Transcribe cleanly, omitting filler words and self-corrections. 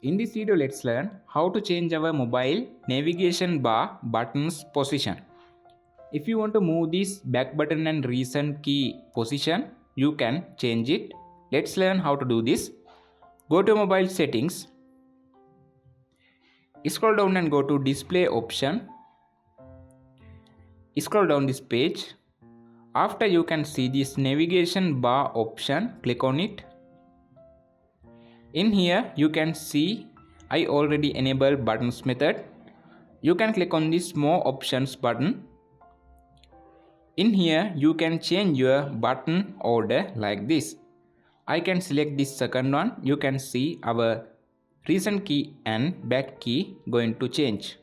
In this video, let's learn how to change our mobile navigation bar buttons position. If you want to move this back button and recent key position, you can change it. Let's learn how to do this. Go to mobile settings. Scroll down and go to display option. Scroll down this page. After you can see this navigation bar option, click on it. In here you can see I already enabled buttons method. You can click on this more options button. In here you can change your button order like this. I can select this second one. You can see our recent key and back key going to change.